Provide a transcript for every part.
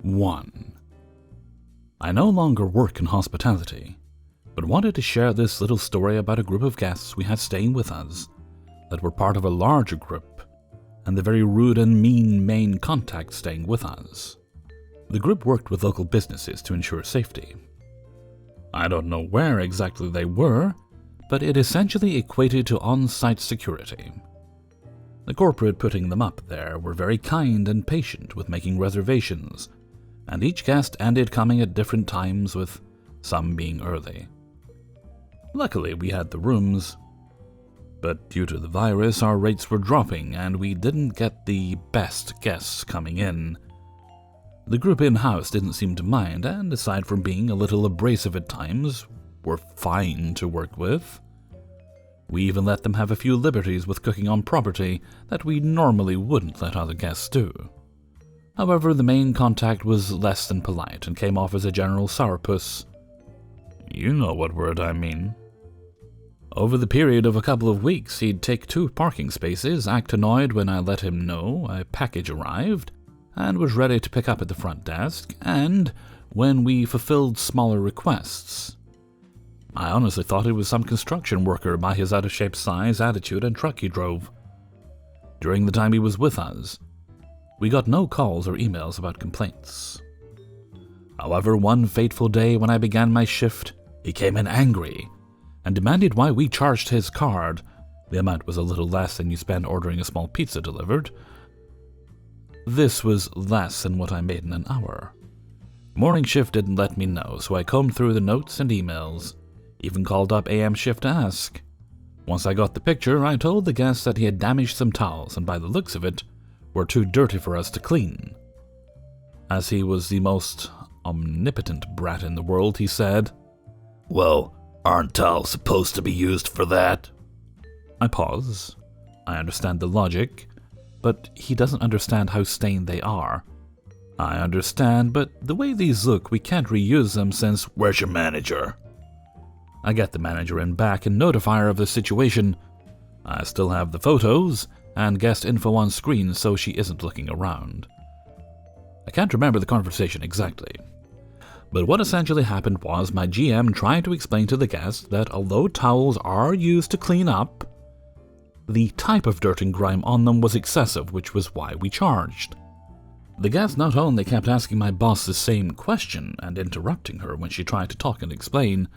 1. I no longer work in hospitality, but wanted to share this little story about a group of guests we had staying with us that were part of a larger group, and the very rude and mean main contact staying with us. The group worked with local businesses to ensure safety. I don't know where exactly they were, but it essentially equated to on-site security. The corporate putting them up there were very kind and patient with making reservations, and each guest ended coming at different times, with some being early. Luckily, we had the rooms, but due to the virus, our rates were dropping and we didn't get the best guests coming in. The group in-house didn't seem to mind, and aside from being a little abrasive at times, were fine to work with. We even let them have a few liberties with cooking on property that we normally wouldn't let other guests do. However, the main contact was less than polite and came off as a general sourpuss. You know what word I mean. Over the period of a couple of weeks, he'd take 2 parking spaces, act annoyed when I let him know a package arrived, and was ready to pick up at the front desk, and when we fulfilled smaller requests. I honestly thought he was some construction worker by his out-of-shape size, attitude, and truck he drove. During the time he was with us, we got no calls or emails about complaints. However, one fateful day when I began my shift, he came in angry and demanded why we charged his card. The amount was a little less than you spend ordering a small pizza delivered. This was less than what I made in an hour. Morning shift didn't let me know, so I combed through the notes and emails, even called up AM shift to ask. Once I got the picture, I told the guest that he had damaged some towels and by the looks of it, were too dirty for us to clean. As he was the most omnipotent brat in the world, he said, "Well, aren't towels supposed to be used for that?" I pause. I understand the logic, but he doesn't understand how stained they are. I understand, but the way these look, we can't reuse them since... Where's your manager? I get the manager in back and notify her of the situation. I still have the photos and guest info on screen, so she isn't looking around. I can't remember the conversation exactly, but what essentially happened was my GM tried to explain to the guest that although towels are used to clean up, the type of dirt and grime on them was excessive, which was why we charged. The guest not only kept asking my boss the same question and interrupting her when she tried to talk and explain,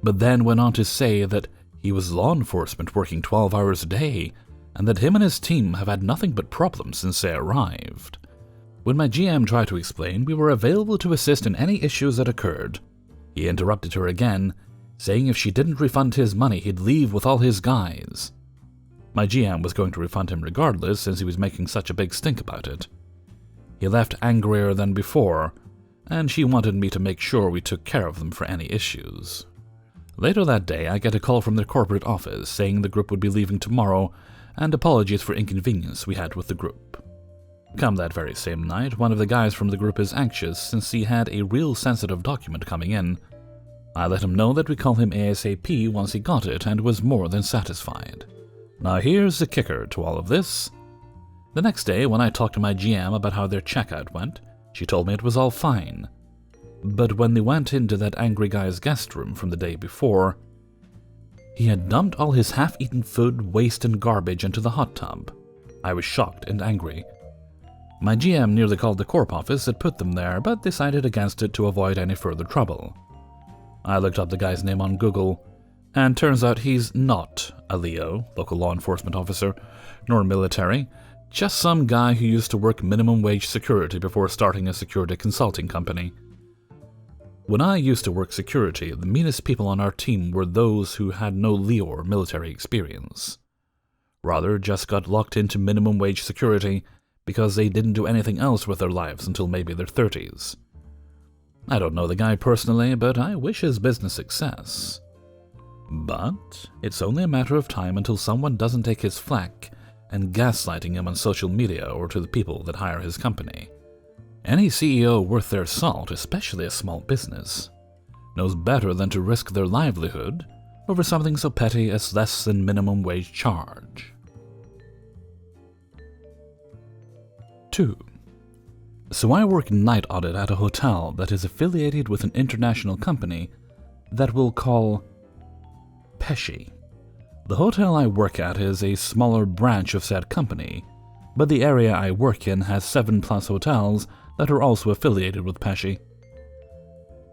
but then went on to say that he was law enforcement working 12 hours a day and that him and his team have had nothing but problems since they arrived. When my GM tried to explain, we were available to assist in any issues that occurred. He interrupted her again, saying if she didn't refund his money, he'd leave with all his guys. My GM was going to refund him regardless since he was making such a big stink about it. He left angrier than before, and she wanted me to make sure we took care of them for any issues. Later that day, I get a call from their corporate office saying the group would be leaving tomorrow and apologies for inconvenience we had with the group. Come that very same night, one of the guys from the group is anxious since he had a real sensitive document coming in. I let him know that we call him ASAP once he got it and was more than satisfied. Now here's the kicker to all of this. The next day, when I talked to my GM about how their checkout went, she told me it was all fine. But when they went into that angry guy's guest room from the day before, he had dumped all his half-eaten food, waste, and garbage into the hot tub. I was shocked and angry. My GM nearly called the corp office that put them there, but decided against it to avoid any further trouble. I looked up the guy's name on Google, and turns out he's not a Leo, local law enforcement officer, nor military, just some guy who used to work minimum wage security before starting a security consulting company. When I used to work security, the meanest people on our team were those who had no Leo or military experience. Rather, just got locked into minimum wage security because they didn't do anything else with their lives until maybe their 30s. I don't know the guy personally, but I wish his business success. But it's only a matter of time until someone doesn't take his flack and gaslighting him on social media or to the people that hire his company. Any CEO worth their salt, especially a small business, knows better than to risk their livelihood over something so petty as less than minimum wage charge. 2. So I work night audit at a hotel that is affiliated with an international company that we'll call Pesci. The hotel I work at is a smaller branch of said company, but the area I work in has 7+ hotels that are also affiliated with Pesci,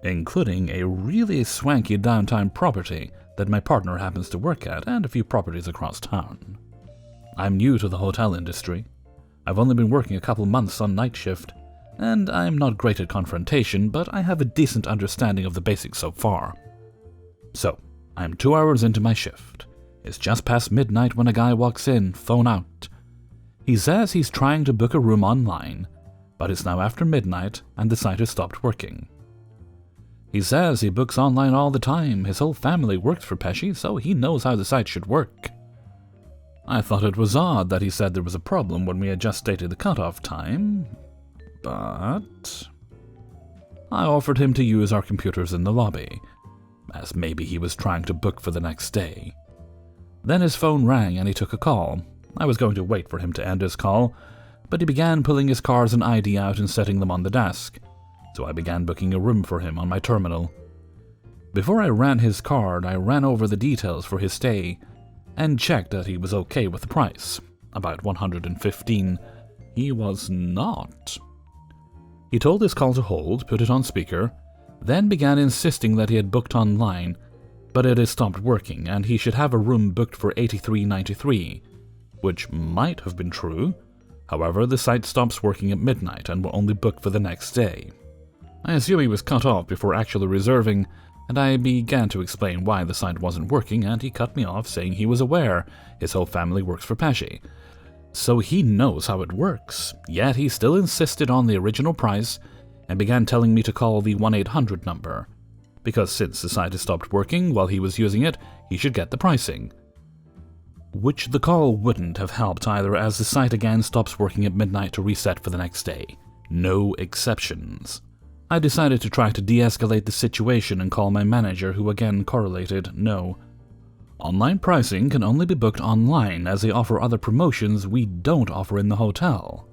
including a really swanky downtown property that my partner happens to work at, and a few properties across town. I'm new to the hotel industry. I've only been working a couple months on night shift, and I'm not great at confrontation, but I have a decent understanding of the basics so far. So, I'm 2 hours into my shift. It's just past midnight when a guy walks in, phone out. He says he's trying to book a room online, but it's now after midnight and the site has stopped working. He says he books online all the time. His whole family works for Pesci, so he knows how the site should work. I thought it was odd that he said there was a problem when we had just stated the cutoff time, but I offered him to use our computers in the lobby, as maybe he was trying to book for the next day. Then his phone rang and he took a call. I was going to wait for him to end his call, but he began pulling his cards and ID out and setting them on the desk, so I began booking a room for him on my terminal. Before I ran his card, I ran over the details for his stay and checked that he was okay with the price, about $115. He was not. He told his call to hold, put it on speaker, then began insisting that he had booked online, but it had stopped working and he should have a room booked for $83.93, which might have been true. However, the site stops working at midnight and will only book for the next day. I assume he was cut off before actually reserving, and I began to explain why the site wasn't working, and he cut me off saying he was aware his whole family works for Pesci, so he knows how it works. Yet he still insisted on the original price and began telling me to call the 1-800 number, because since the site had stopped working while he was using it, he should get the pricing. Which the call wouldn't have helped either, as the site again stops working at midnight to reset for the next day. No exceptions. I decided to try to de-escalate the situation and call my manager, who again correlated no. Online pricing can only be booked online, as they offer other promotions we don't offer in the hotel.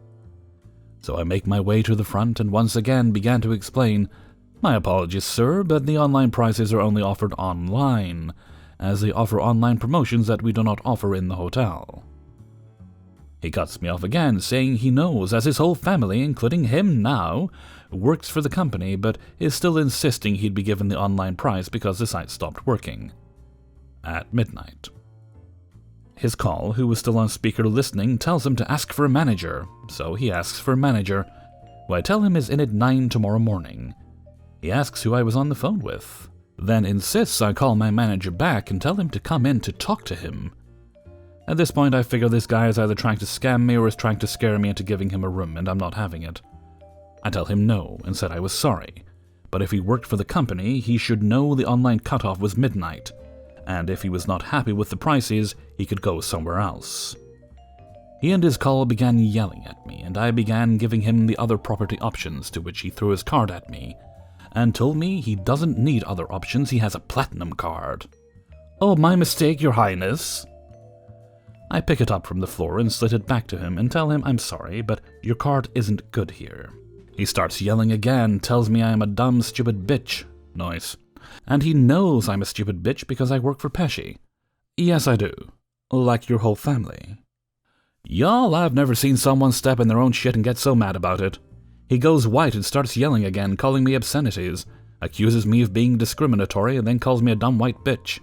So I make my way to the front and once again began to explain, "My apologies, sir, but the online prices are only offered online, as they offer online promotions that we do not offer in the hotel." He cuts me off again, saying he knows, as his whole family, including him now, works for the company, but is still insisting he'd be given the online price because the site stopped working at midnight. His call, who was still on speaker listening, tells him to ask for a manager, so he asks for a manager, who I tell him is in at 9 tomorrow morning. He asks who I was on the phone with, then insists I call my manager back and tell him to come in to talk to him. At this point, I figure this guy is either trying to scam me or is trying to scare me into giving him a room, and I'm not having it. I tell him no and said I was sorry, but if he worked for the company, he should know the online cutoff was midnight, and if he was not happy with the prices, he could go somewhere else. He and his call began yelling at me, and I began giving him the other property options, to which he threw his card at me, and told me he doesn't need other options, he has a platinum card. "Oh, my mistake, your highness." I pick it up from the floor and slit it back to him and tell him I'm sorry, but your card isn't good here. He starts yelling again, tells me I am a dumb, stupid bitch. Nice. And he knows I'm a stupid bitch because I work for Pesci. Yes, I do. Like your whole family. Y'all, I've never seen someone step in their own shit and get so mad about it. He goes white and starts yelling again, calling me obscenities, accuses me of being discriminatory, and then calls me a dumb white bitch.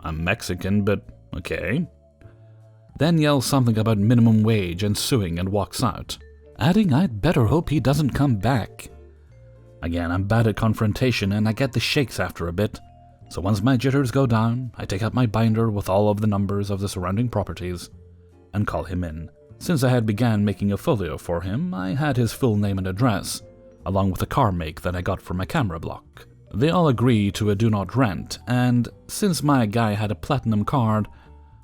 I'm Mexican, but okay. Then yells something about minimum wage and suing and walks out, adding I'd better hope he doesn't come back. Again, I'm bad at confrontation and I get the shakes after a bit, so once my jitters go down, I take out my binder with all of the numbers of the surrounding properties and call him in. Since I had began making a folio for him, I had his full name and address, along with a car make that I got from my camera block. They all agree to a do not rent, and since my guy had a platinum card,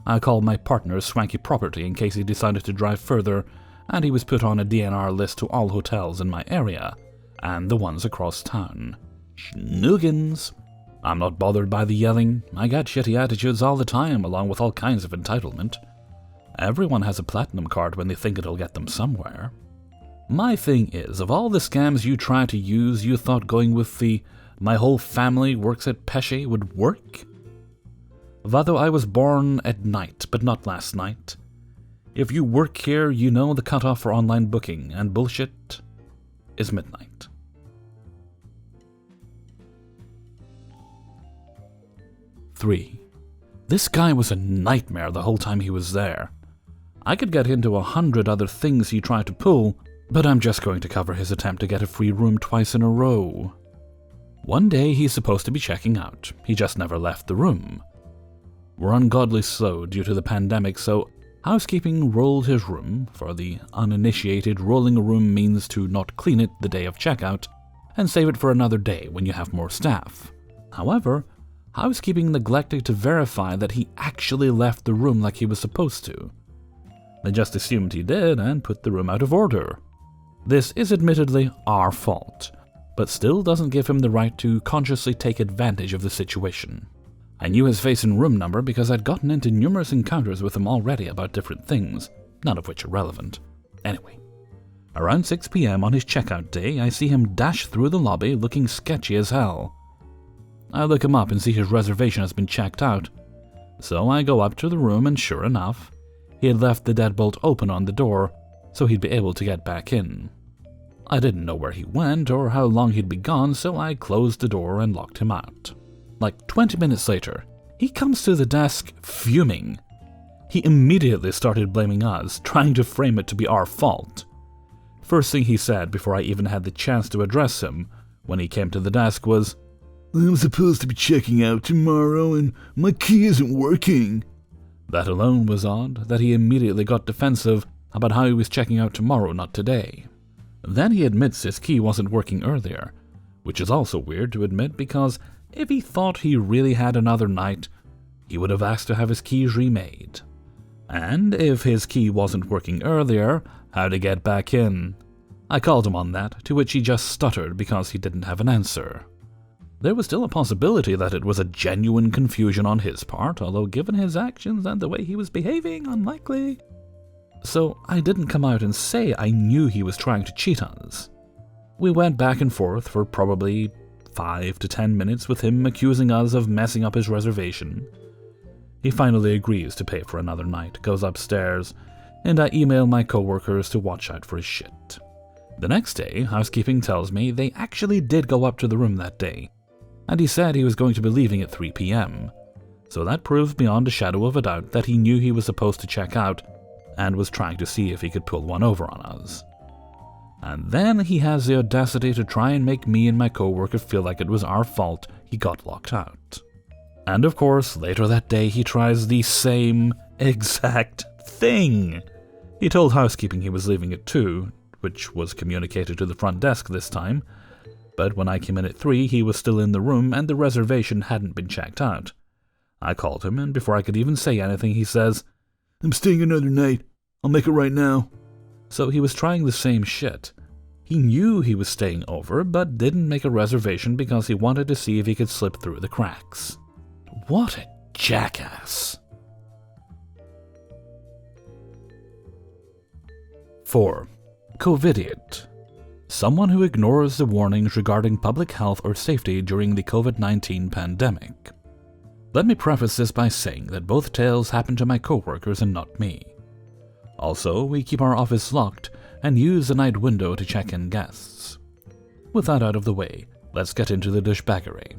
I called my partner's swanky property in case he decided to drive further, and he was put on a DNR list to all hotels in my area, and the ones across town. Schnoogans. I'm not bothered by the yelling. I got shitty attitudes all the time, along with all kinds of entitlement. Everyone has a platinum card when they think it'll get them somewhere. My thing is, of all the scams you try to use, you thought going with the "my whole family works at Pesce" would work? Vado, I was born at night, but not last night. If you work here, you know the cutoff for online booking, and bullshit is midnight. Three. This guy was a nightmare the whole time he was there. I could get into 100 other things he tried to pull, but I'm just going to cover his attempt to get a free room twice in a row. One day he's supposed to be checking out. He just never left the room. We're ungodly slow due to the pandemic, so housekeeping rolled his room. For the uninitiated, rolling a room means to not clean it the day of checkout and save it for another day when you have more staff. However, housekeeping neglected to verify that he actually left the room like he was supposed to. They just assumed he did and put the room out of order. This is admittedly our fault, but still doesn't give him the right to consciously take advantage of the situation. I knew his face and room number because I'd gotten into numerous encounters with him already about different things, none of which are relevant. Anyway, around 6 p.m. on his checkout day, I see him dash through the lobby looking sketchy as hell. I look him up and see his reservation has been checked out, so I go up to the room and sure enough, he had left the deadbolt open on the door so he'd be able to get back in. I didn't know where he went or how long he'd be gone, so I closed the door and locked him out. Like 20 minutes later, he comes to the desk fuming. He immediately started blaming us, trying to frame it to be our fault. First thing he said before I even had the chance to address him when he came to the desk was, "I'm supposed to be checking out tomorrow and my key isn't working." That alone was odd, that he immediately got defensive about how he was checking out tomorrow, not today. Then he admits his key wasn't working earlier, which is also weird to admit because if he thought he really had another night, he would have asked to have his keys remade. And if his key wasn't working earlier, how to get back in? I called him on that, to which he just stuttered because he didn't have an answer. There was still a possibility that it was a genuine confusion on his part, although given his actions and the way he was behaving, unlikely. So I didn't come out and say I knew he was trying to cheat us. We went back and forth for probably 5 to 10 minutes with him accusing us of messing up his reservation. He finally agrees to pay for another night, goes upstairs, and I email my coworkers to watch out for his shit. The next day, housekeeping tells me they actually did go up to the room that day, and he said he was going to be leaving at 3 p.m. So that proves beyond a shadow of a doubt that he knew he was supposed to check out and was trying to see if he could pull one over on us. And then he has the audacity to try and make me and my coworker feel like it was our fault he got locked out. And of course, later that day he tries the same exact thing. He told housekeeping he was leaving at 2, which was communicated to the front desk this time, but when I came in at 3, he was still in the room and the reservation hadn't been checked out. I called him, and before I could even say anything, he says, "I'm staying another night. I'll make it right now." So he was trying the same shit. He knew he was staying over, but didn't make a reservation because he wanted to see if he could slip through the cracks. What a jackass. 4. Covidiot. Someone who ignores the warnings regarding public health or safety during the COVID-19 pandemic. Let me preface this by saying that both tales happen to my coworkers and not me. Also, we keep our office locked and use the night window to check in guests. With that out of the way, let's get into the douchebaggery.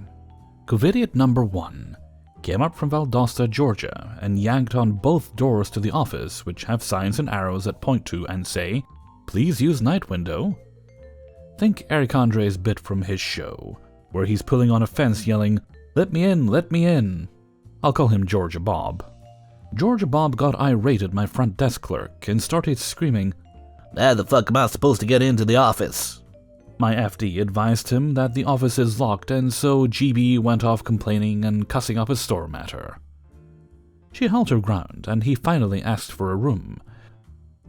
Covidiot number 1 came up from Valdosta, Georgia, and yanked on both doors to the office, which have signs and arrows that point to and say, "Please use night window." Think Eric Andre's bit from his show, where he's pulling on a fence yelling, "Let me in, let me in." I'll call him Georgia Bob. Georgia Bob got irate at my front desk clerk and started screaming, "How the fuck am I supposed to get into the office?" My FD advised him that the office is locked, and so GB went off complaining and cussing up a store matter. She held her ground, and he finally asked for a room.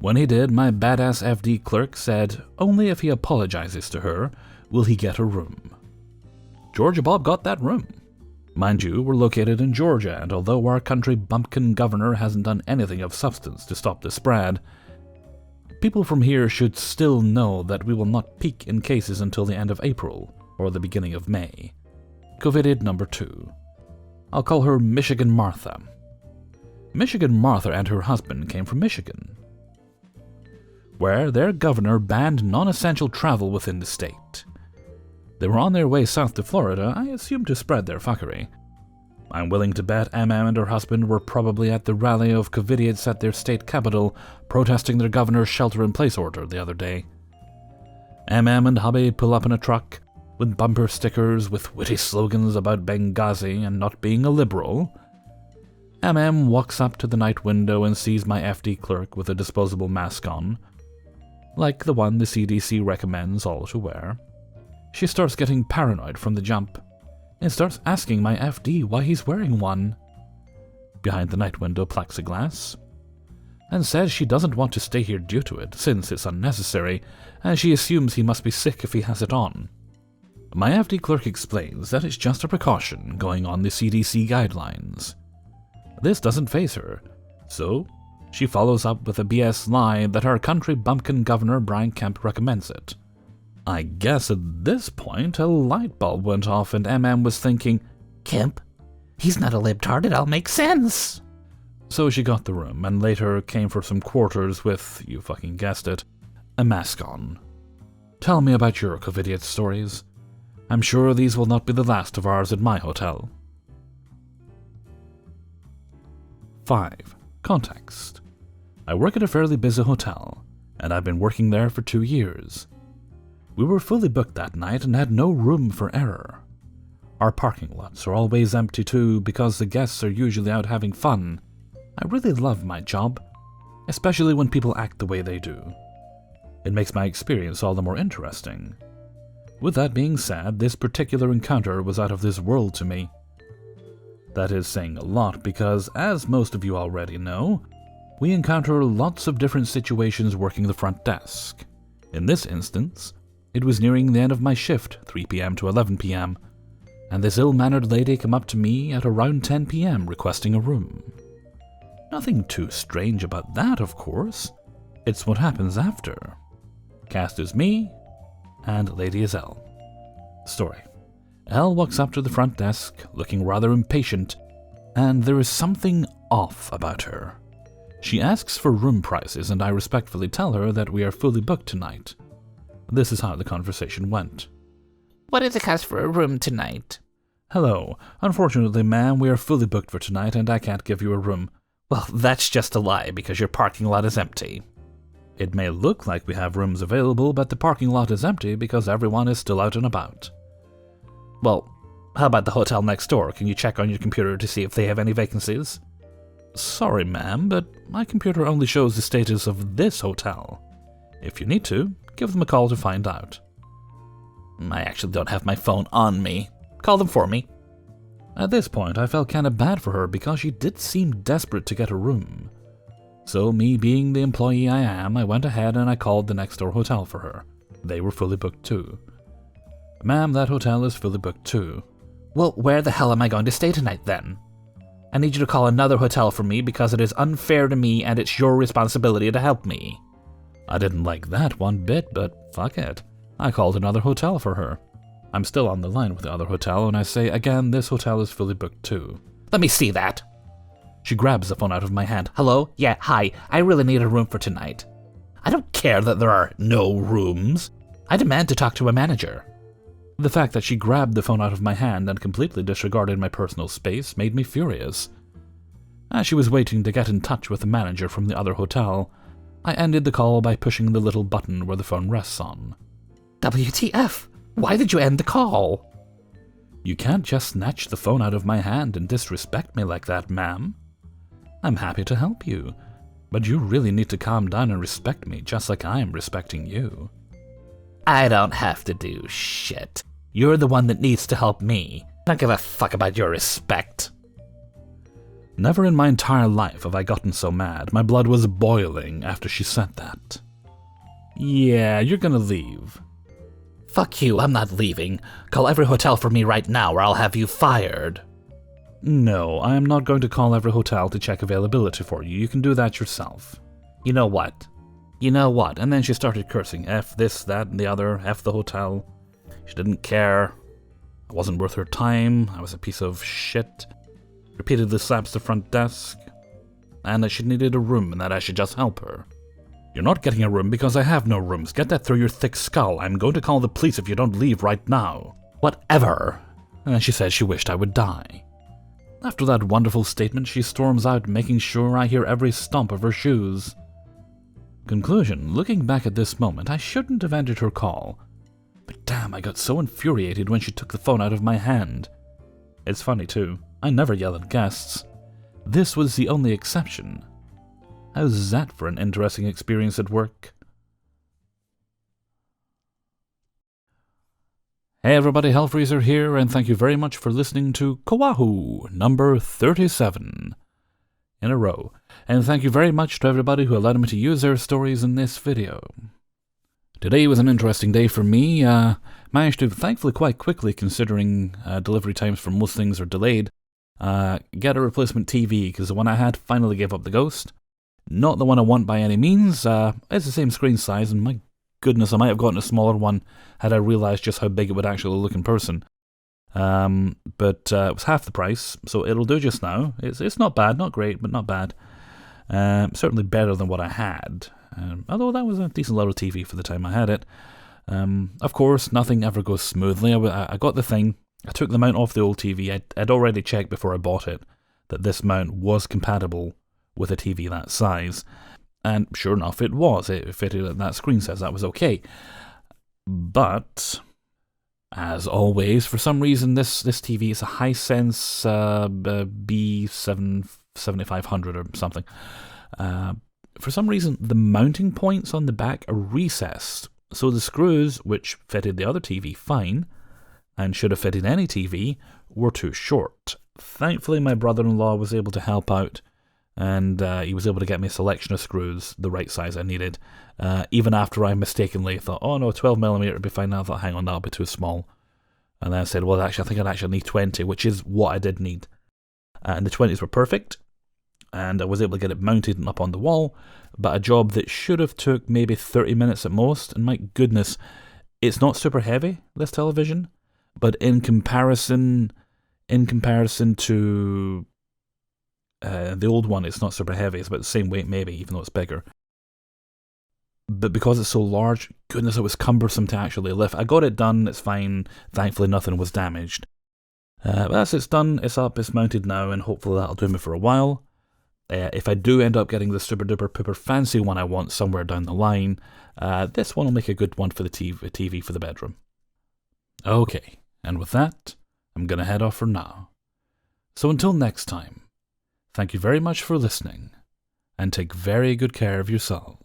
When he did, my badass FD clerk said only if he apologizes to her will he get a room. Georgia Bob got that room. Mind you, we're located in Georgia, and although our country bumpkin governor hasn't done anything of substance to stop the spread, People from here should still know that we will not peak in cases until the end of April or the beginning of May. Covidid number 2. I'll call her Michigan Martha. Michigan Martha and her husband came from Michigan, where their governor banned non-essential travel within the state. They were on their way south to Florida, I assume to spread their fuckery. I'm willing to bet MM and her husband were probably at the rally of Covidians at their state capital, protesting their governor's shelter-in-place order the other day. MM and hubby pull up in a truck, with bumper stickers with witty slogans about Benghazi and not being a liberal. MM walks up to the night window and sees my FD clerk with a disposable mask on, like the one the CDC recommends all to wear. She starts getting paranoid from the jump, and starts asking my FD why he's wearing one behind the night window plexiglass, and says she doesn't want to stay here due to it, since it's unnecessary, and she assumes he must be sick if he has it on. My FD clerk explains that it's just a precaution going on the CDC guidelines. This doesn't faze her, so she follows up with a BS lie that our country bumpkin governor Brian Kemp recommends it. I guess at this point a light bulb went off and MM was thinking, Kemp? He's not a libtard, it'll make sense. So she got the room and later came for some quarters with, you fucking guessed it, a mask on. Tell me about your Covidiot stories. I'm sure these will not be the last of ours at my hotel. 5. Context. I work at a fairly busy hotel, and I've been working there for 2 years. We were fully booked that night and had no room for error. Our parking lots are always empty too because the guests are usually out having fun. I really love my job, especially when people act the way they do. It makes my experience all the more interesting. With that being said, this particular encounter was out of this world to me. That is saying a lot because, as most of you already know, we encounter lots of different situations working the front desk. In this instance, it was nearing the end of my shift, 3 p.m. to 11 p.m., and this ill-mannered lady came up to me at around 10 p.m. requesting a room. Nothing too strange about that, of course. It's what happens after. Cast is me, and lady is Elle. Story. Elle walks up to the front desk, looking rather impatient, and there is something off about her. She asks for room prices, and I respectfully tell her that we are fully booked tonight. This is how the conversation went. What is the cost for a room tonight? Hello. Unfortunately, ma'am, we are fully booked for tonight and I can't give you a room. Well, that's just a lie because your parking lot is empty. It may look like we have rooms available, but the parking lot is empty because everyone is still out and about. Well, how about the hotel next door? Can you check on your computer to see if they have any vacancies? Sorry, ma'am, but my computer only shows the status of this hotel. If you need to, give them a call to find out. I actually don't have my phone on me. Call them for me. At this point, I felt kinda bad for her because she did seem desperate to get a room. So, me being the employee I am, I went ahead and I called the next door hotel for her. They were fully booked too. Ma'am, that hotel is fully booked too. Well, where the hell am I going to stay tonight then? I need you to call another hotel for me because it is unfair to me and it's your responsibility to help me. I didn't like that one bit, but fuck it. I called another hotel for her. I'm still on the line with the other hotel, and I say again, this hotel is fully booked too. Let me see that. She grabs the phone out of my hand. Hello? Yeah, hi. I really need a room for tonight. I don't care that there are no rooms. I demand to talk to a manager. The fact that she grabbed the phone out of my hand and completely disregarded my personal space made me furious. As she was waiting to get in touch with the manager from the other hotel, I ended the call by pushing the little button where the phone rests on. WTF? Why did you end the call? You can't just snatch the phone out of my hand and disrespect me like that, ma'am. I'm happy to help you, but you really need to calm down and respect me just like I'm respecting you. I don't have to do shit. You're the one that needs to help me. I don't give a fuck about your respect. Never in my entire life have I gotten so mad. My blood was boiling after she said that. Yeah, you're gonna leave. Fuck you, I'm not leaving. Call every hotel for me right now or I'll have you fired. No, I am not going to call every hotel to check availability for you. You can do that yourself. You know what? You know what? And then she started cursing. F this, that, and the other. F the hotel. She didn't care. I wasn't worth her time. I was a piece of shit. Repeatedly slaps the front desk. And that she needed a room and that I should just help her. You're not getting a room because I have no rooms. Get that through your thick skull. I'm going to call the police if you don't leave right now. Whatever. And then she said she wished I would die. After that wonderful statement, she storms out, making sure I hear every stomp of her shoes. Conclusion, looking back at this moment, I shouldn't have ended her call. But damn, I got so infuriated when she took the phone out of my hand. It's funny too, I never yell at guests. This was the only exception. How's that for an interesting experience at work? Hey everybody, Hellfreezer here, and thank you very much for listening to Coahw, number 37 in a row. And thank you very much to everybody who allowed me to use their stories in this video. Today was an interesting day for me. Managed to, thankfully quite quickly considering delivery times for most things are delayed, get a replacement TV, because the one I had finally gave up the ghost. Not the one I want by any means. It's the same screen size, and my goodness, I might have gotten a smaller one had I realised just how big it would actually look in person. But it was half the price, so it'll do just now. It's not bad, not great, but not bad. Certainly better than what I had. Although that was a decent little TV for the time I had it. Of course, nothing ever goes smoothly. I got the thing, I took the mount off the old TV. I'd already checked before I bought it that this mount was compatible with a TV that size. And sure enough, it was. It fitted that screen size. That was okay. But, as always, for some reason, this TV is a Hisense B7500 or something. For some reason, the mounting points on the back are recessed. So the screws, which fitted the other TV fine, and should have fitted any TV, were too short. Thankfully, my brother-in-law was able to help out, and he was able to get me a selection of screws, the right size I needed, even after I mistakenly thought, oh no, 12mm would be fine. I thought, hang on, that'll be too small. And then I said, well, actually, I think I'd actually need 20, which is what I did need. And the 20s were perfect, and I was able to get it mounted and up on the wall, but a job that should have took maybe 30 minutes at most, and my goodness, it's not super heavy, this television, but in comparison to the old one, it's not super heavy. It's about the same weight maybe, even though it's bigger. But because it's so large, goodness, it was cumbersome to actually lift. I got it done, it's fine. Thankfully nothing was damaged. But that's it's done, it's up, it's mounted now, and hopefully that'll do me for a while. If I do end up getting the super duper pooper fancy one I want somewhere down the line, this one will make a good one for the TV for the bedroom. Okay, and with that, I'm gonna head off for now. So until next time, thank you very much for listening, and take very good care of yourselves.